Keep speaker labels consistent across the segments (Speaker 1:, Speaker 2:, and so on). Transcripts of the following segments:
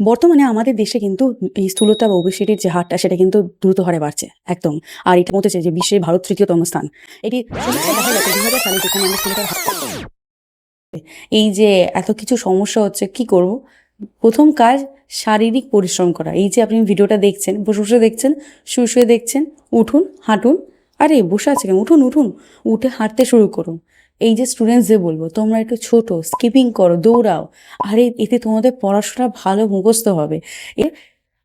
Speaker 1: বর্তমানে আমাদের দেশে কিন্তু এই স্থূলতা বা ওবেসিটির যে হারটা সেটা কিন্তু দ্রুত হারে বাড়ছে একদম। আর এটা মতেছে যে বিশ্বে ভারত তৃতীয়তম স্থান। এটি সমীক্ষায় দেখা গেছে 2000 সালে যেখানে আমরা স্থূলতার এই যে এত কিছু সমস্যা হচ্ছে কি করব? প্রথম কাজ শারীরিক পরিশ্রম করা। এই যে আপনি ভিডিওটা দেখছেন, বসে বসে দেখছেন, শুয়ে শুয়ে দেখছেন, উঠুন, হাঁটুন। আরে বসে আছে কেন? উঠুন উঠুন, উঠে হাঁটতে শুরু করুন। এই যে স্টুডেন্টসদের বলবো, তোমরা একটু ছোট, স্কিপিং করো, দৌড়াও। আরে এতে তোমাদের পড়াশোনা ভালো মুখস্থ হবে।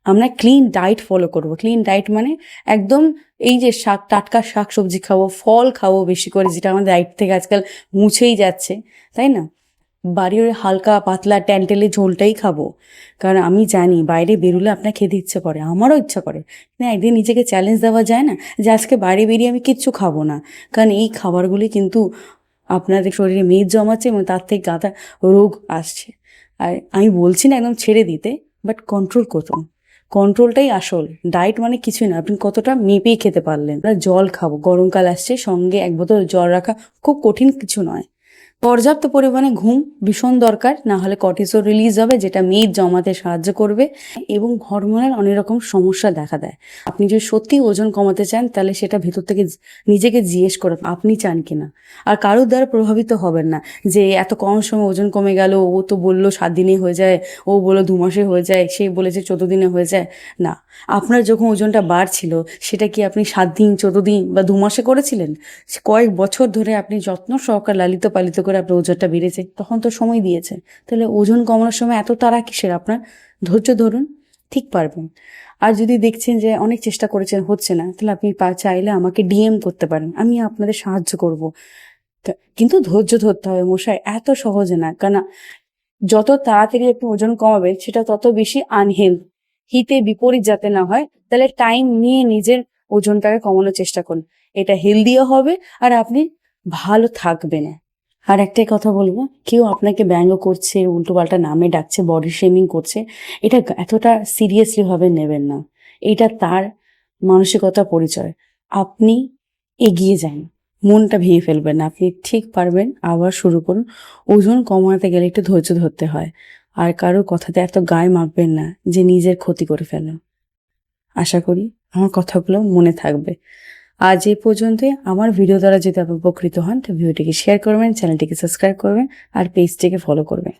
Speaker 1: আমরা ক্লিন ডায়েট ফলো করব। ক্লিন ডায়েট মানে একদম এই যে টাটকা শাক সবজি খাবো, ফল খাবো বেশি করে, যেটা আমাদের ডায়েট থেকে আজকাল মুছেই যাচ্ছে, তাই না? বাড়ির হালকা পাতলা ট্যালটেলে ঝোলটাই খাবো। কারণ আমি জানি বাইরে বেরোলে আপনার খেতে ইচ্ছে করে, আমারও ইচ্ছা করে। না, একদিন নিজেকে চ্যালেঞ্জ দেওয়া যায় না যে আজকে বাইরে বেরিয়ে আমি কিচ্ছু খাবো না। কারণ এই খাবারগুলি কিন্তু আপনাদের শরীরে মেদ জমাচ্ছে এবং তার থেকে গাদা রোগ আসছে। আর আমি বলছি না একদম ছেড়ে দিতে, বাট কন্ট্রোল করুন। কন্ট্রোলটাই আসল। ডায়েট মানে কিছুই না, আপনি কতটা মেপেই খেতে পারলেন। জল খাবো, গরমকাল আসছে, সঙ্গে এক বোতল জল রাখা খুব কঠিন কিছু নয়। পর্যাপ্ত পরিমাণে ঘুম ভীষণ দরকার, না হলে কর্টিসল রিলিজ হবে, যেটা মেদ জমাতে সাহায্য করবে এবং হরমোনাল অনেক রকম সমস্যা দেখা দেয়। আপনি যদি সত্যি ওজন কমাতে চান তাহলে সেটা ভেতর থেকে নিজেকে জিজ্ঞেস করুন আপনি চান কিনা। আর কারোর দ্বারা প্রভাবিত হবেন না যে এত কম সময় ওজন কমে গেল, ও তো বললো 7 দিনে হয়ে যায়, ও বললো 2 মাসে হয়ে যায়, সে বলেছে 14 দিনে হয়ে যায়। না, আপনার যখন ওজনটা বাড়ছিল সেটা কি আপনি 7 দিন, 14 দিন বা 2 মাসে করেছিলেন? কয়েক বছর ধরে আপনি যত্ন সহকারে লালিত পালিত করে আপনার ওজনটা বেড়েছে, তখন তো সময় দিয়েছে। তাহলে ওজন কমানোর সময় এত তাড়া কিসের আপনার? ধৈর্য ধরুন, ঠিক পারবেন। আর যদি দেখছেন যে অনেক চেষ্টা করেছেন হচ্ছে না, তাহলে আপনি চাইলে আমাকে ডিএম করতে পারেন, আমি আপনাদের সাহায্য করব। কিন্তু ধৈর্য ধরতে হবে মশাই, এত সহজে না। কারণ যত তাড়াতাড়ি আপনি ওজন কমাবেন সেটা তত বেশি আনহেলথ, হিতে বিপরীত যাতে না হয়। তাহলে টাইম নিয়ে নিজের ওজনটাকে কমানোর চেষ্টা করুন। এটা হেলদিও হবে আর আপনি ভালো থাকবেন। আর একটাই কথা বলবো, কেউ আপনাকে ব্যঙ্গ করছে, উল্টোপাল্টা নামে ডাকছে, বডি শেমিং করছে, এটা এতটা সিরিয়াসলি ভাবে নেবেন না। এটা তার মানসিকতা পরিচয়। আপনি এগিয়ে যান, মনটা ভেঙে ফেলবেন না, আপনি ঠিক পারবেন। আবার শুরু করুন। ওজন কমাতে গেলে একটু ধৈর্য ধরতে হয়। আর কারোর কথাতে এত গায়ে মাখবেন না যে নিজের ক্ষতি করে ফেলেন। আশা করি আমার কথাগুলো মনে থাকবে। আজ এই পর্যন্তই। আমার ভিডিও দ্বারা যদি আপনি উপকৃত হন তো ভিডিওটিকে শেয়ার করবেন, চ্যানেলটিকে সাবস্ক্রাইব করবেন আর পেজটিকে ফলো করবেন।